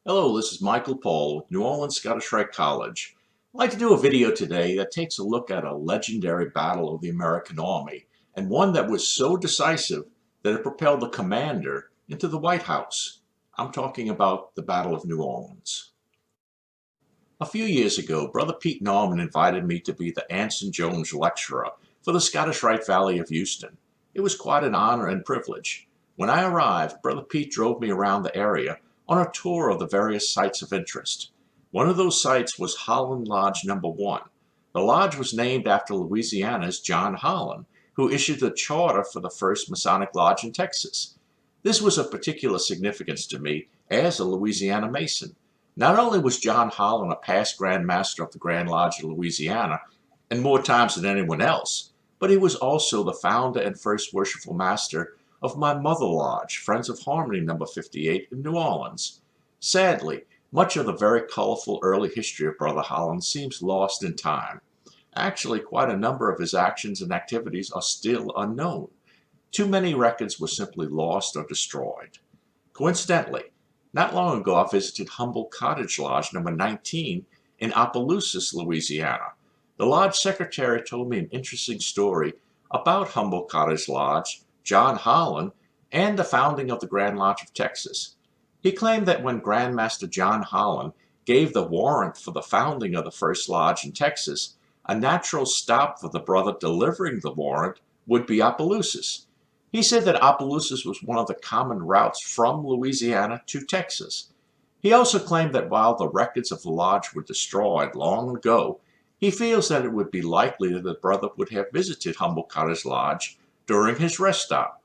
Hello, this is Michael Paul with New Orleans Scottish Rite College. I'd like to do a video today that takes a look at a legendary battle of the American Army, and one that was so decisive that it propelled the commander into the White House. I'm talking about the Battle of New Orleans. A few years ago, Brother Pete Norman invited me to be the Anson Jones lecturer for the Scottish Rite Valley of Houston. It was quite an honor and privilege. When I arrived, Brother Pete drove me around the area on a tour of the various sites of interest. One of those sites was Holland Lodge Number 1. The lodge was named after Louisiana's John Holland, who issued the charter for the first Masonic lodge in Texas. This was of particular significance to me as a Louisiana Mason. Not only was John Holland a past Grand Master of the Grand Lodge of Louisiana, and more times than anyone else, but he was also the founder and first worshipful master of my mother lodge, Friends of Harmony Number 58 in New Orleans. Sadly, much of the very colorful early history of Brother Holland seems lost in time. Actually, quite a number of his actions and activities are still unknown. Too many records were simply lost or destroyed. Coincidentally, not long ago I visited Humble Cottage Lodge Number 19 in Opelousas, Louisiana. The lodge secretary told me an interesting story about Humble Cottage Lodge, John Holland, and the founding of the Grand Lodge of Texas. He claimed that when Grand Master John Holland gave the warrant for the founding of the first lodge in Texas, a natural stop for the brother delivering the warrant would be Opelousas. He said that Opelousas was one of the common routes from Louisiana to Texas. He also claimed that while the records of the lodge were destroyed long ago, he feels that it would be likely that the brother would have visited Humble Cottage Lodge during his rest stop.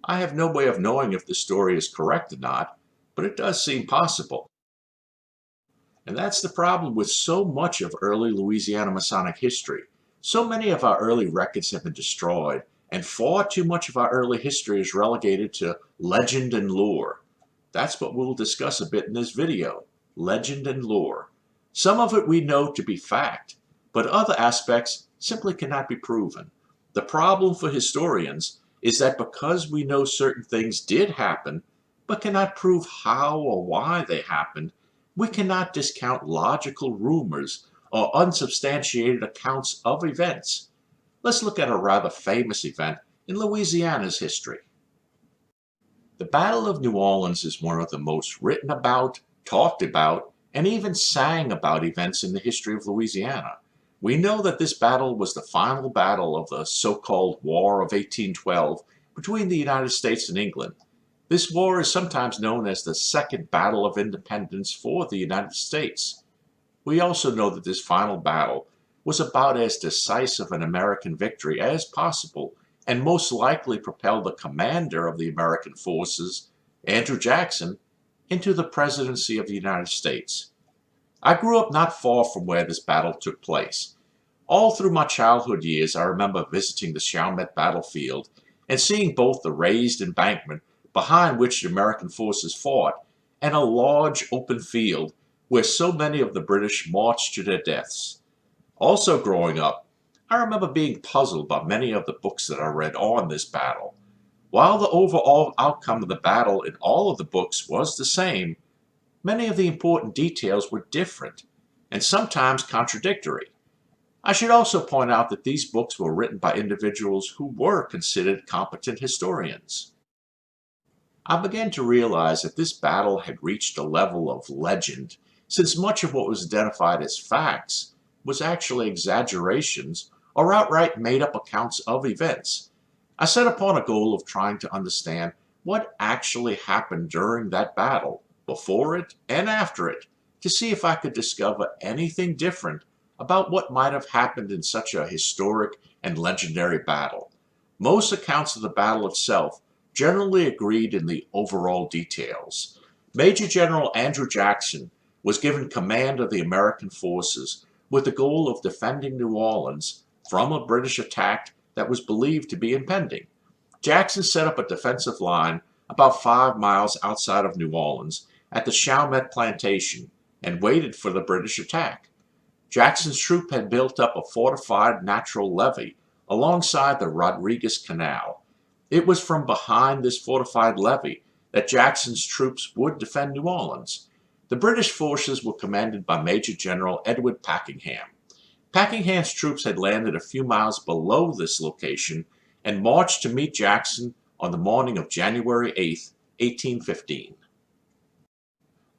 I have no way of knowing if the story is correct or not, but it does seem possible. And that's the problem with so much of early Louisiana Masonic history. So many of our early records have been destroyed, and far too much of our early history is relegated to legend and lore. That's what we'll discuss a bit in this video, legend and lore. Some of it we know to be fact, but other aspects simply cannot be proven. The problem for historians is that because we know certain things did happen, but cannot prove how or why they happened, we cannot discount logical rumors or unsubstantiated accounts of events. Let's look at a rather famous event in Louisiana's history. The Battle of New Orleans is one of the most written about, talked about, and even sang about events in the history of Louisiana. We know that this battle was the final battle of the so-called War of 1812 between the United States and England. This war is sometimes known as the Second Battle of Independence for the United States. We also know that this final battle was about as decisive an American victory as possible and most likely propelled the commander of the American forces, Andrew Jackson, into the presidency of the United States. I grew up not far from where this battle took place. All through my childhood years, I remember visiting the Chalmette battlefield and seeing both the raised embankment behind which the American forces fought and a large open field where so many of the British marched to their deaths. Also growing up, I remember being puzzled by many of the books that I read on this battle. While the overall outcome of the battle in all of the books was the same, many of the important details were different and sometimes contradictory. I should also point out that these books were written by individuals who were considered competent historians. I began to realize that this battle had reached a level of legend, since much of what was identified as facts was actually exaggerations or outright made-up accounts of events. I set upon a goal of trying to understand what actually happened during that battle, before it and after it, to see if I could discover anything different about what might have happened in such a historic and legendary battle. Most accounts of the battle itself generally agreed in the overall details. Major General Andrew Jackson was given command of the American forces with the goal of defending New Orleans from a British attack that was believed to be impending. Jackson set up a defensive line about 5 miles outside of New Orleans at the Chalmette plantation and waited for the British attack. Jackson's troop had built up a fortified natural levee alongside the Rodriguez Canal. It was from behind this fortified levee that Jackson's troops would defend New Orleans. The British forces were commanded by Major General Edward Packenham. Packingham's troops had landed a few miles below this location and marched to meet Jackson on the morning of January 8, 1815.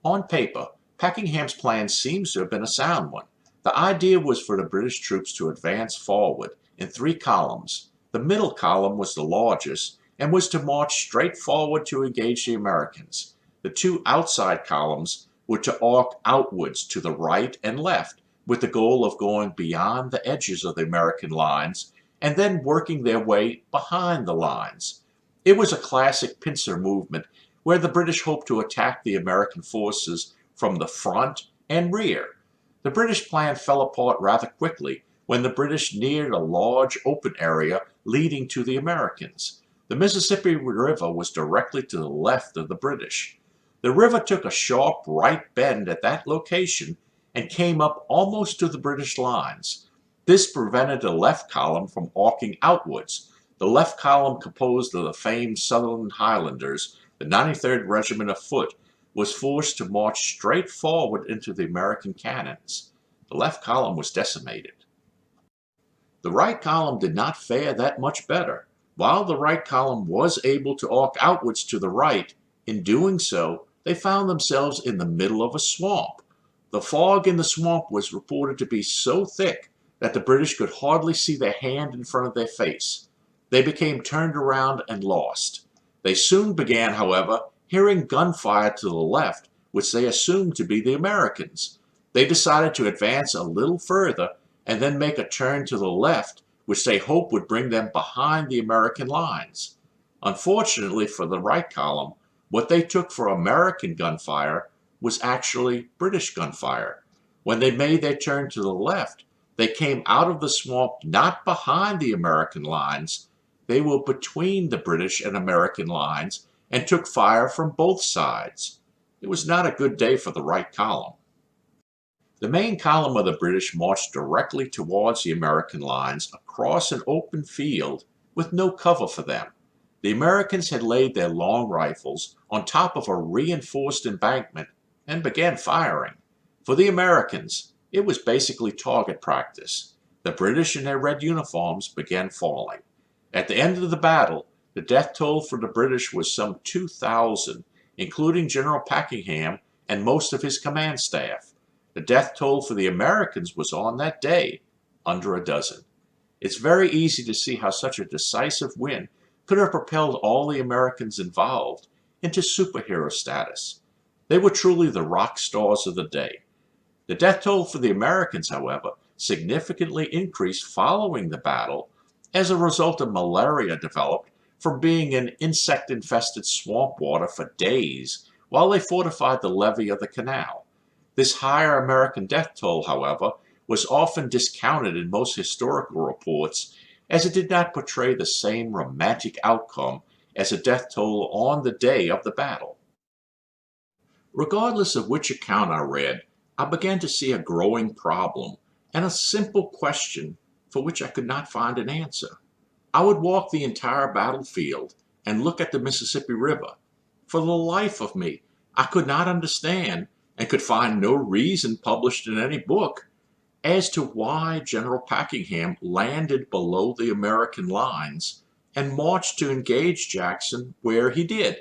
On paper, Packingham's plan seems to have been a sound one. The idea was for the British troops to advance forward in 3 columns. The middle column was the largest and was to march straight forward to engage the Americans. The 2 outside columns were to arc outwards to the right and left, with the goal of going beyond the edges of the American lines and then working their way behind the lines. It was a classic pincer movement where the British hoped to attack the American forces from the front and rear. The British plan fell apart rather quickly when the British neared a large open area leading to the Americans. The Mississippi River was directly to the left of the British. The river took a sharp right bend at that location and came up almost to the British lines. This prevented the left column from arcing outwards. The left column, composed of the famed Southern Highlanders, the 93rd Regiment of Foot, was forced to march straight forward into the American cannons. The left column was decimated. The right column did not fare that much better. While the right column was able to arc outwards to the right, in doing so, they found themselves in the middle of a swamp. The fog in the swamp was reported to be so thick that the British could hardly see their hand in front of their face. They became turned around and lost. They soon began, however, hearing gunfire to the left, which they assumed to be the Americans. They decided to advance a little further and then make a turn to the left, which they hoped would bring them behind the American lines. Unfortunately for the right column, what they took for American gunfire was actually British gunfire. When they made their turn to the left, they came out of the swamp not behind the American lines. They were between the British and American lines and took fire from both sides. It was not a good day for the right column. The main column of the British marched directly towards the American lines across an open field with no cover for them. The Americans had laid their long rifles on top of a reinforced embankment and began firing. For the Americans, it was basically target practice. The British in their red uniforms began falling. At the end of the battle, the death toll for the British was some 2,000, including General Packenham and most of his command staff. The death toll for the Americans was on that day under a dozen. It's very easy to see how such a decisive win could have propelled all the Americans involved into superhero status. They were truly the rock stars of the day. The death toll for the Americans, however, significantly increased following the battle as a result of malaria developed from being in insect-infested swamp water for days while they fortified the levee of the canal. This higher American death toll, however, was often discounted in most historical reports as it did not portray the same romantic outcome as a death toll on the day of the battle. Regardless of which account I read, I began to see a growing problem and a simple question for which I could not find an answer. I would walk the entire battlefield and look at the Mississippi River. For the life of me, I could not understand and could find no reason published in any book as to why General Packenham landed below the American lines and marched to engage Jackson where he did.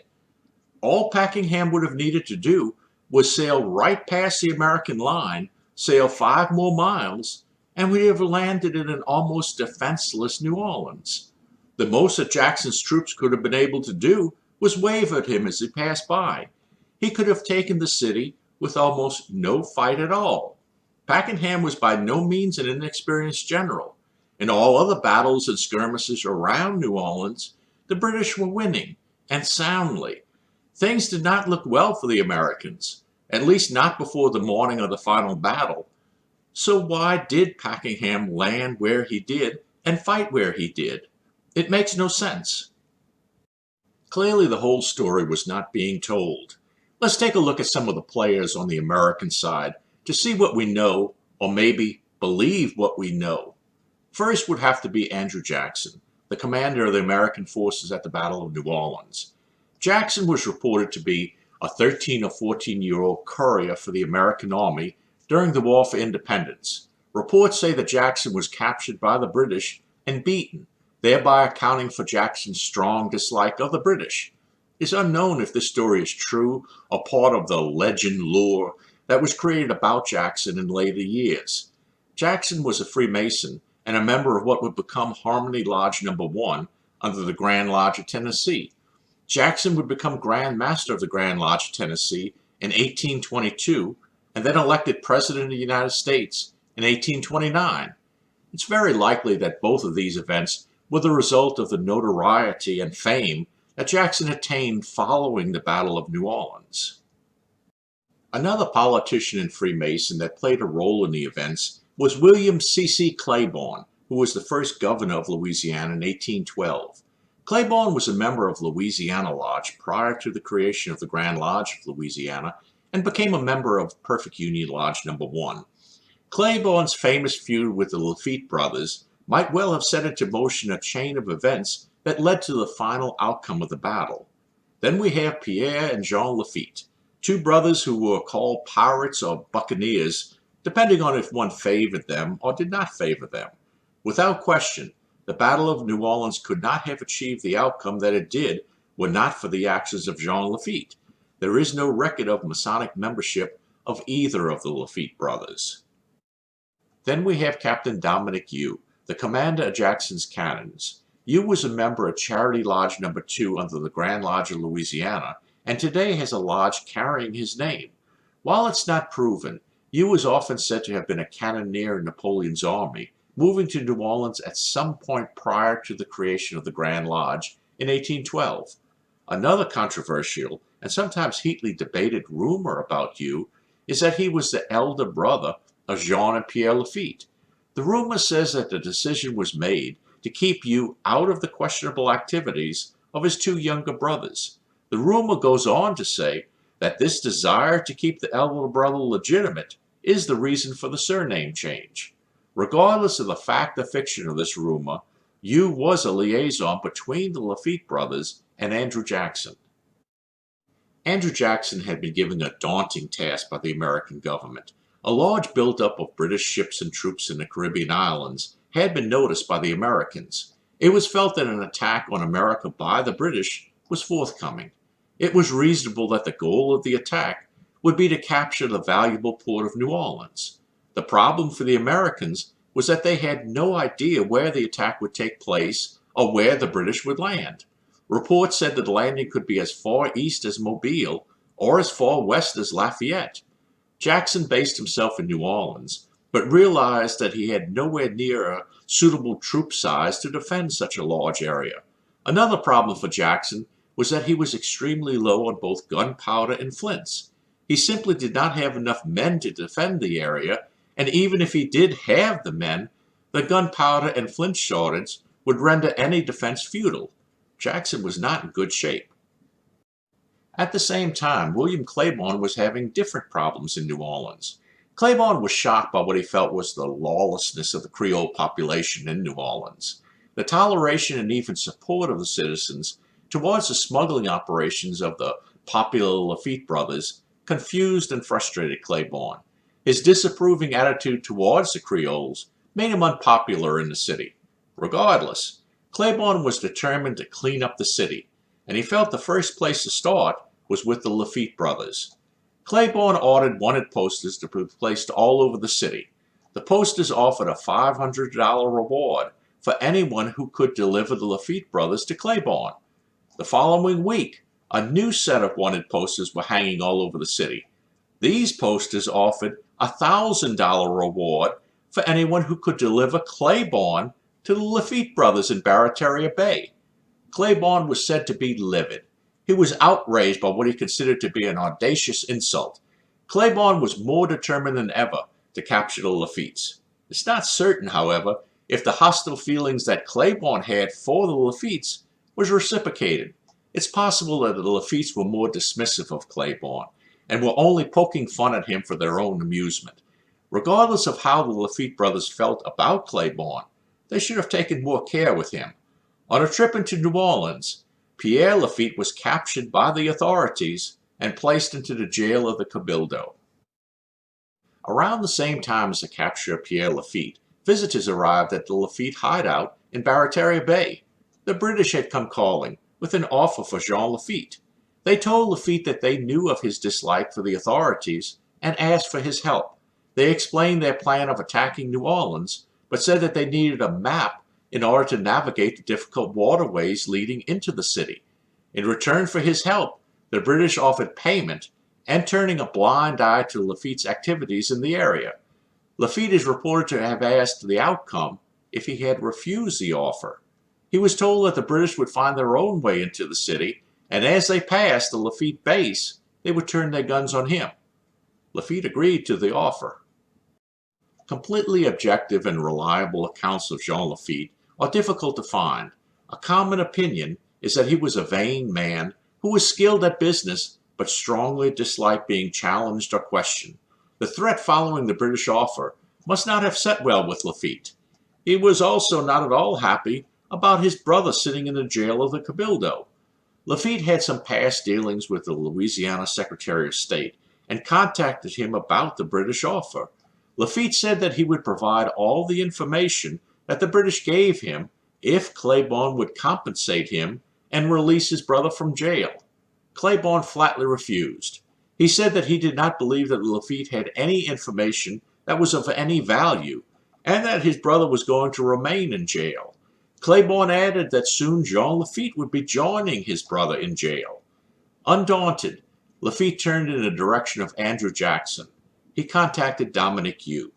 All Packenham would have needed to do was sail right past the American line, sail 5 more miles, and we have landed in an almost defenseless New Orleans. The most that Jackson's troops could have been able to do was wave at him as he passed by. He could have taken the city with almost no fight at all. Packenham was by no means an inexperienced general. In all other battles and skirmishes around New Orleans, the British were winning, and soundly. Things did not look well for the Americans, at least not before the morning of the final battle. So why did Packenham land where he did and fight where he did? It makes no sense. Clearly the whole story was not being told. Let's take a look at some of the players on the American side to see what we know, or maybe believe what we know. First would have to be Andrew Jackson, the commander of the American forces at the Battle of New Orleans. Jackson was reported to be a 13 or 14-year-old courier for the American Army during the War for Independence. Reports say that Jackson was captured by the British and beaten, thereby accounting for Jackson's strong dislike of the British. It's unknown if this story is true or part of the legend lore that was created about Jackson in later years. Jackson was a Freemason and a member of what would become Harmony Lodge No. 1 under the Grand Lodge of Tennessee. Jackson would become Grand Master of the Grand Lodge of Tennessee in 1822 and then elected President of the United States in 1829. It's very likely that both of these events were the result of the notoriety and fame that Jackson attained following the Battle of New Orleans. Another politician and Freemason that played a role in the events was William C.C. Claiborne, who was the first governor of Louisiana in 1812. Claiborne was a member of Louisiana Lodge prior to the creation of the Grand Lodge of Louisiana and became a member of Perfect Union Lodge No. 1. Claiborne's famous feud with the Lafitte brothers might well have set into motion a chain of events that led to the final outcome of the battle. Then we have Pierre and Jean Lafitte, two brothers who were called pirates or buccaneers, depending on if one favored them or did not favor them. Without question, the Battle of New Orleans could not have achieved the outcome that it did were not for the actions of Jean Lafitte. There is no record of Masonic membership of either of the Lafitte brothers. Then we have Captain Dominic Yu, the commander of Jackson's cannons. Yu was a member of Charity Lodge No. 2 under the Grand Lodge of Louisiana, and today has a lodge carrying his name. While it's not proven, Yu is often said to have been a cannoneer in Napoleon's army, moving to New Orleans at some point prior to the creation of the Grand Lodge in 1812. Another controversial and sometimes heatedly debated rumor about Yu is that he was the elder brother of Jean and Pierre Lafitte. The rumor says that the decision was made to keep Yu out of the questionable activities of his two younger brothers. The rumor goes on to say that this desire to keep the elder brother legitimate is the reason for the surname change. Regardless of the fact or fiction of this rumor, Yu was a liaison between the Lafitte brothers and Andrew Jackson. Andrew Jackson had been given a daunting task by the American government. A large buildup of British ships and troops in the Caribbean islands had been noticed by the Americans. It was felt that an attack on America by the British was forthcoming. It was reasonable that the goal of the attack would be to capture the valuable port of New Orleans. The problem for the Americans was that they had no idea where the attack would take place or where the British would land. Reports said that the landing could be as far east as Mobile or as far west as Lafayette. Jackson based himself in New Orleans, but realized that he had nowhere near a suitable troop size to defend such a large area. Another problem for Jackson was that he was extremely low on both gunpowder and flints. He simply did not have enough men to defend the area, and even if he did have the men, the gunpowder and flint shortage would render any defense futile. Jackson was not in good shape. At the same time, William Claiborne was having different problems in New Orleans. Claiborne was shocked by what he felt was the lawlessness of the Creole population in New Orleans. The toleration and even support of the citizens towards the smuggling operations of the popular Lafitte brothers confused and frustrated Claiborne. His disapproving attitude towards the Creoles made him unpopular in the city. Regardless, Claiborne was determined to clean up the city, and he felt the first place to start was with the Lafitte brothers. Claiborne ordered wanted posters to be placed all over the city. The posters offered a $500 reward for anyone who could deliver the Lafitte brothers to Claiborne. The following week, a new set of wanted posters were hanging all over the city. These posters offered a $1,000 reward for anyone who could deliver Claiborne to the Lafitte brothers in Barataria Bay. Claiborne was said to be livid. He was outraged by what he considered to be an audacious insult. Claiborne was more determined than ever to capture the Lafittes. It's not certain, however, if the hostile feelings that Claiborne had for the Lafittes was reciprocated. It's possible that the Lafittes were more dismissive of Claiborne and were only poking fun at him for their own amusement. Regardless of how the Lafitte brothers felt about Claiborne, they should have taken more care with him. On a trip into New Orleans, Pierre Lafitte was captured by the authorities and placed into the jail of the Cabildo. Around the same time as the capture of Pierre Lafitte, visitors arrived at the Lafitte hideout in Barataria Bay. The British had come calling with an offer for Jean Lafitte. They told Lafitte that they knew of his dislike for the authorities and asked for his help. They explained their plan of attacking New Orleans, but said that they needed a map in order to navigate the difficult waterways leading into the city. In return for his help, the British offered payment and turning a blind eye to Lafitte's activities in the area. Lafitte is reported to have asked the outcome if he had refused the offer. He was told that the British would find their own way into the city, and as they passed the Lafitte base, they would turn their guns on him. Lafitte agreed to the offer. Completely objective and reliable accounts of Jean Lafitte are difficult to find. A common opinion is that he was a vain man who was skilled at business but strongly disliked being challenged or questioned. The threat following the British offer must not have set well with Lafitte. He was also not at all happy about his brother sitting in the jail of the Cabildo. Lafitte had some past dealings with the Louisiana Secretary of State and contacted him about the British offer. Lafitte said that he would provide all the information that the British gave him if Claiborne would compensate him and release his brother from jail. Claiborne flatly refused. He said that he did not believe that Lafitte had any information that was of any value, and that his brother was going to remain in jail. Claiborne added that soon Jean Lafitte would be joining his brother in jail. Undaunted, Lafitte turned in the direction of Andrew Jackson. He contacted Dominique You.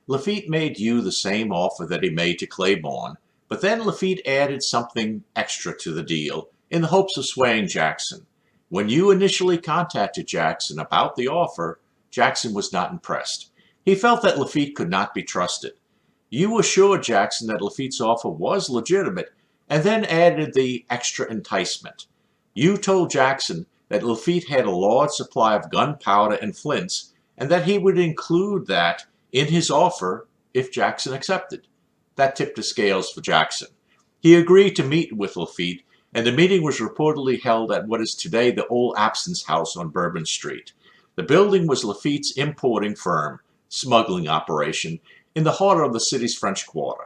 Lafitte made You the same offer that he made to Claiborne, but then Lafitte added something extra to the deal in the hopes of swaying Jackson. When You initially contacted Jackson about the offer, Jackson was not impressed. He felt that Lafitte could not be trusted. You assured Jackson that Lafitte's offer was legitimate and then added the extra enticement. You told Jackson that Lafitte had a large supply of gunpowder and flints and that he would include that in his offer if Jackson accepted. That tipped the scales for Jackson. He agreed to meet with Lafitte, and the meeting was reportedly held at what is today the Old Absence House on Bourbon Street. The building was Lafitte's importing firm, smuggling operation, in the heart of the city's French Quarter.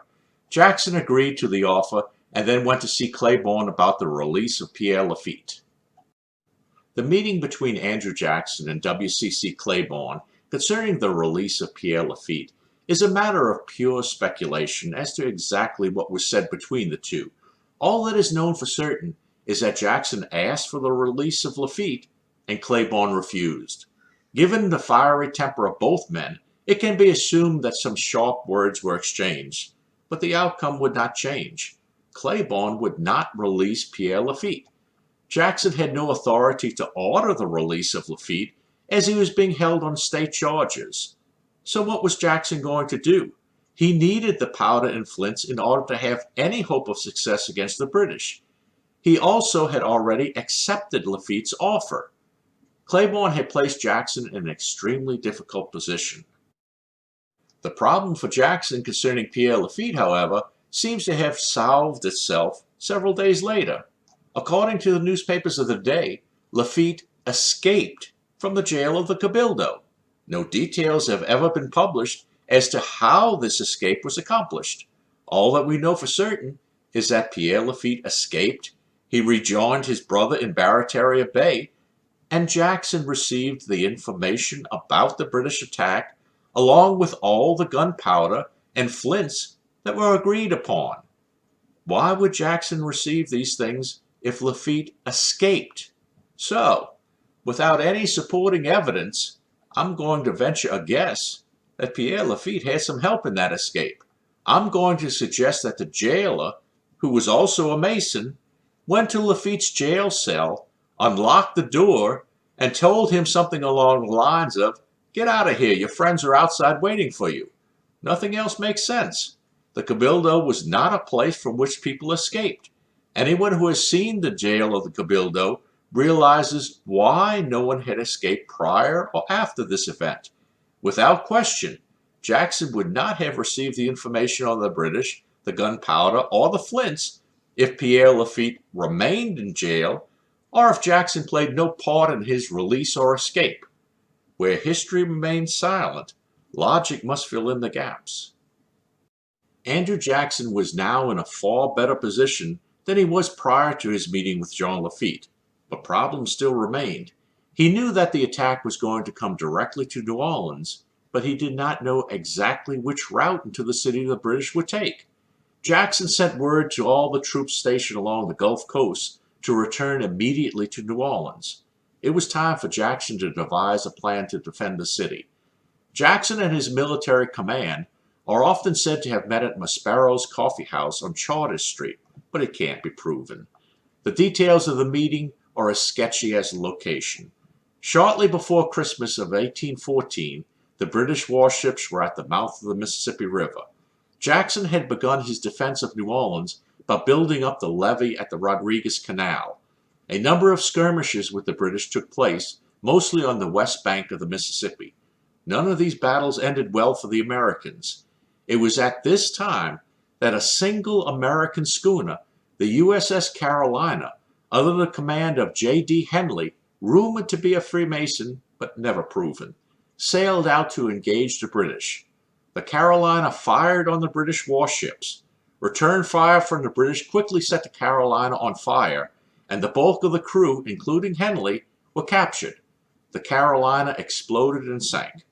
Jackson agreed to the offer and then went to see Claiborne about the release of Pierre Lafitte. The meeting between Andrew Jackson and W.C.C. Claiborne concerning the release of Pierre Lafitte is a matter of pure speculation as to exactly what was said between the two. All that is known for certain is that Jackson asked for the release of Lafitte and Claiborne refused. Given the fiery temper of both men, it can be assumed that some sharp words were exchanged, but the outcome would not change. Claiborne would not release Pierre Lafitte. Jackson had no authority to order the release of Lafitte, as he was being held on state charges. So what was Jackson going to do? He needed the powder and flints in order to have any hope of success against the British. He also had already accepted Lafitte's offer. Claiborne had placed Jackson in an extremely difficult position. The problem for Jackson concerning Pierre Lafitte, however, seems to have solved itself several days later. According to the newspapers of the day, Lafitte escaped from the jail of the Cabildo. No details have ever been published as to how this escape was accomplished. All that we know for certain is that Pierre Lafitte escaped, he rejoined his brother in Barataria Bay, and Jackson received the information about the British attack along with all the gunpowder and flints that were agreed upon. Why would Jackson receive these things if Lafitte escaped? So, without any supporting evidence, I'm going to venture a guess that Pierre Lafitte had some help in that escape. I'm going to suggest that the jailer, who was also a Mason, went to Lafitte's jail cell, unlocked the door, and told him something along the lines of, "Get out of here, your friends are outside waiting for you." Nothing else makes sense. The Cabildo was not a place from which people escaped. Anyone who has seen the jail of the Cabildo realizes why no one had escaped prior or after this event. Without question, Jackson would not have received the information on the British, the gunpowder, or the flints if Pierre Lafitte remained in jail, or if Jackson played no part in his release or escape. Where history remains silent, logic must fill in the gaps. Andrew Jackson was now in a far better position than he was prior to his meeting with Jean Lafitte, but problems still remained. He knew that the attack was going to come directly to New Orleans, but he did not know exactly which route into the city the British would take. Jackson sent word to all the troops stationed along the Gulf Coast to return immediately to New Orleans. It was time for Jackson to devise a plan to defend the city. Jackson and his military command are often said to have met at Maspero's Coffee House on Chartres Street, but it can't be proven. The details of the meeting are as sketchy as the location. Shortly before Christmas of 1814, the British warships were at the mouth of the Mississippi River. Jackson had begun his defense of New Orleans by building up the levee at the Rodriguez Canal. A number of skirmishes with the British took place, mostly on the west bank of the Mississippi. None of these battles ended well for the Americans. It was at this time that a single American schooner, the USS Carolina, under the command of J.D. Henley, rumored to be a Freemason but never proven, sailed out to engage the British. The Carolina fired on the British warships. Return fire from the British quickly set the Carolina on fire, and the bulk of the crew, including Henley, were captured. The Carolina exploded and sank.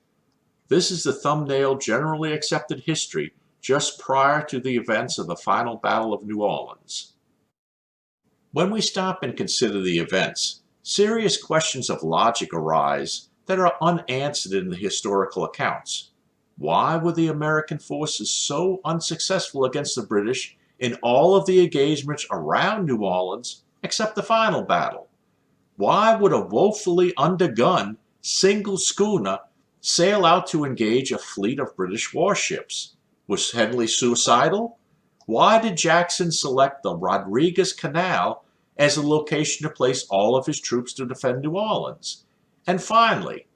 This is the thumbnail generally accepted history just prior to the events of the final Battle of New Orleans. When we stop and consider the events, serious questions of logic arise that are unanswered in the historical accounts. Why were the American forces so unsuccessful against the British in all of the engagements around New Orleans except the final battle? Why would a woefully undergunned single schooner sail out to engage a fleet of British warships? Was Henley suicidal? Why did Jackson select the Rodriguez Canal as a location to place all of his troops to defend New Orleans? And finally,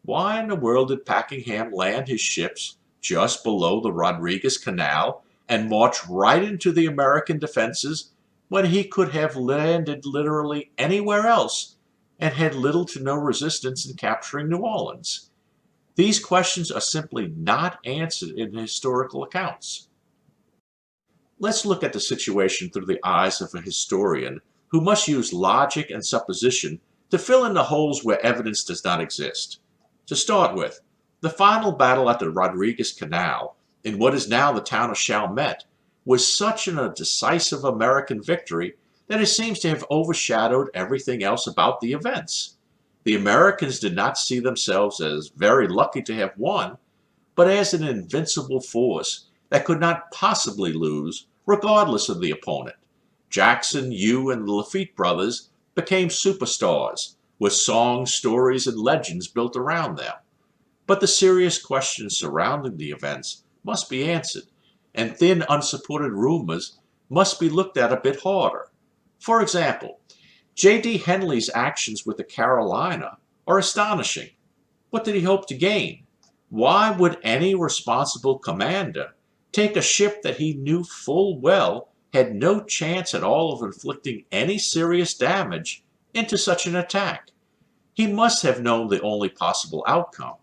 why in the world did Pakenham land his ships just below the Rodriguez Canal and march right into the American defenses when he could have landed literally anywhere else and had little to no resistance in capturing New Orleans? These questions are simply not answered in the historical accounts. Let's look at the situation through the eyes of a historian who must use logic and supposition to fill in the holes where evidence does not exist. To start with, the final battle at the Rodriguez Canal, in what is now the town of Chalmette, was such a decisive American victory that it seems to have overshadowed everything else about the events. The Americans did not see themselves as very lucky to have won, but as an invincible force that could not possibly lose, regardless of the opponent. Jackson, Yu, and the Lafitte brothers became superstars, with songs, stories, and legends built around them. But the serious questions surrounding the events must be answered, and thin, unsupported rumors must be looked at a bit harder. For example, J.D. Henley's actions with the Carolina are astonishing. What did he hope to gain? Why would any responsible commander take a ship that he knew full well had no chance at all of inflicting any serious damage into such an attack? He must have known the only possible outcome.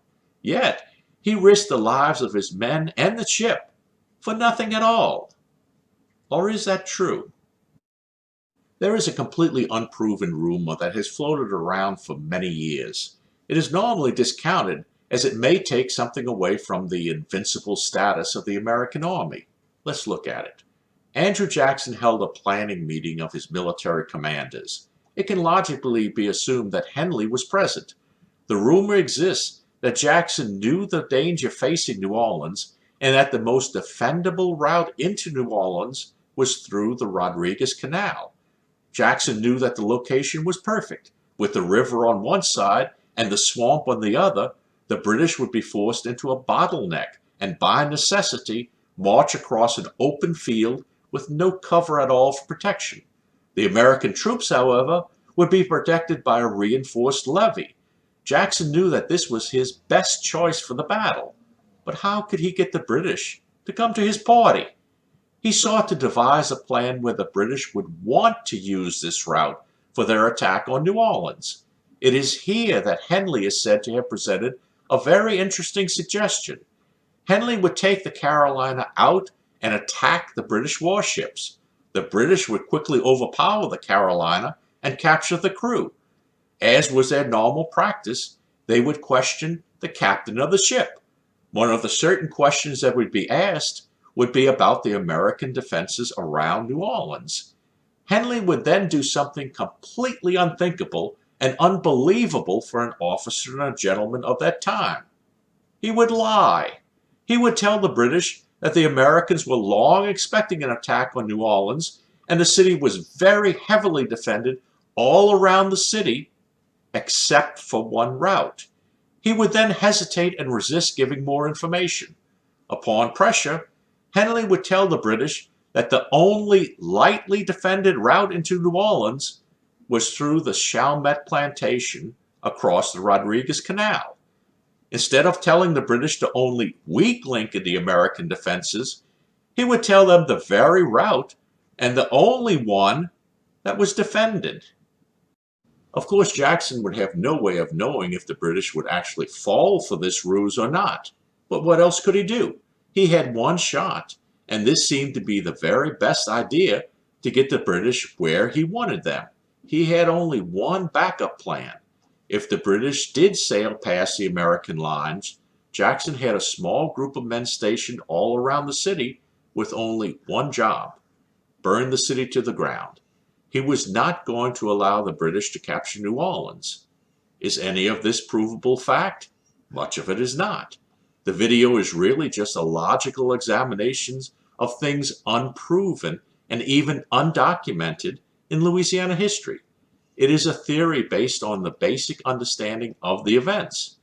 Yet, he risked the lives of his men and the ship for nothing at all. Or is that true? There is a completely unproven rumor that has floated around for many years. It is normally discounted as it may take something away from the invincible status of the American Army. Let's look at it. Andrew Jackson held a planning meeting of his military commanders. It can logically be assumed that Henley was present. The rumor exists that Jackson knew the danger facing New Orleans and that the most defendable route into New Orleans was through the Rodriguez Canal. Jackson knew that the location was perfect. With the river on one side and the swamp on the other, the British would be forced into a bottleneck and by necessity march across an open field with no cover at all for protection. The American troops, however, would be protected by a reinforced levee. Jackson knew that this was his best choice for the battle, but how could he get the British to come to his party? He sought to devise a plan where the British would want to use this route for their attack on New Orleans. It is here that Henley is said to have presented a very interesting suggestion. Henley would take the Carolina out and attack the British warships. The British would quickly overpower the Carolina and capture the crew. As was their normal practice, they would question the captain of the ship. One of the certain questions that would be asked would be about the American defenses around New Orleans. Henley would then do something completely unthinkable and unbelievable for an officer and a gentleman of that time. He would lie. He would tell the British that the Americans were long expecting an attack on New Orleans, and the city was very heavily defended all around the city, except for one route. He would then hesitate and resist giving more information. Upon pressure, Henley would tell the British that the only lightly defended route into New Orleans was through the Chalmette plantation across the Rodriguez Canal. Instead of telling the British the only weak link in the American defenses, he would tell them the very route and the only one that was defended. Of course, Jackson would have no way of knowing if the British would actually fall for this ruse or not. But what else could he do? He had one shot, and this seemed to be the very best idea to get the British where he wanted them. He had only one backup plan. If the British did sail past the American lines, Jackson had a small group of men stationed all around the city with only one job: burn the city to the ground. He was not going to allow the British to capture New Orleans. Is any of this provable fact? Much of it is not. The video is really just a logical examination of things unproven and even undocumented in Louisiana history. It is a theory based on the basic understanding of the events.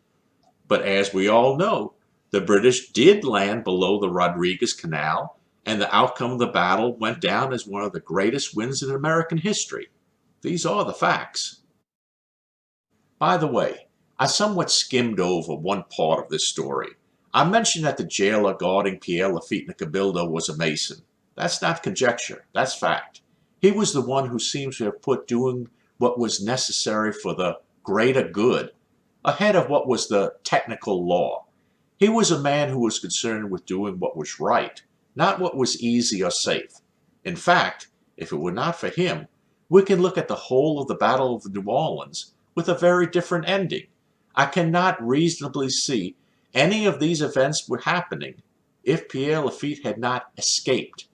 But as we all know, the British did land below the Rodriguez Canal, and the outcome of the battle went down as one of the greatest wins in American history. These are the facts. By the way, I somewhat skimmed over one part of this story. I mentioned that the jailer guarding Pierre Lafitte in the Cabildo was a Mason. That's not conjecture, that's fact. He was the one who seems to have put doing what was necessary for the greater good ahead of what was the technical law. He was a man who was concerned with doing what was right, not what was easy or safe. In fact, if it were not for him, we can look at the whole of the Battle of New Orleans with a very different ending. I cannot reasonably see any of these events were happening if Pierre Lafitte had not escaped.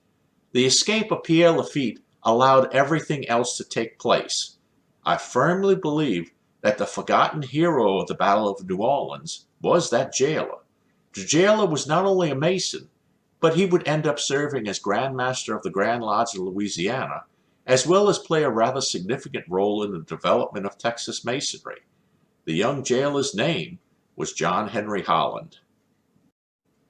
The escape of Pierre Lafitte allowed everything else to take place. I firmly believe that the forgotten hero of the Battle of New Orleans was that jailer. The jailer was not only a Mason, but he would end up serving as Grand Master of the Grand Lodge of Louisiana, as well as play a rather significant role in the development of Texas Masonry. The young jailer's name was John Henry Holland.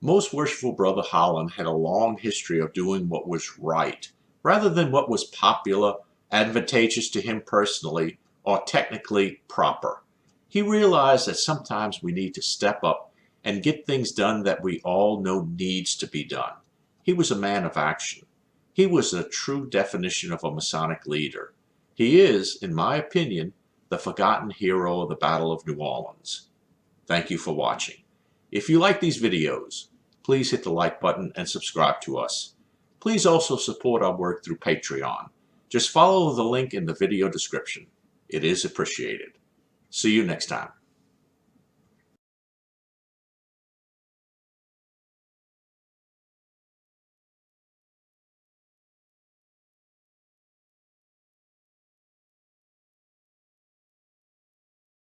Most Worshipful Brother Holland had a long history of doing what was right, rather than what was popular, advantageous to him personally, or technically proper. He realized that sometimes we need to step up and get things done that we all know needs to be done. He was a man of action. He was a true definition of a Masonic leader. He is, in my opinion, the forgotten hero of the Battle of New Orleans. Thank you for watching. If you like these videos, please hit the like button and subscribe to us. Please also support our work through Patreon. Just follow the link in the video description. It is appreciated. See you next time.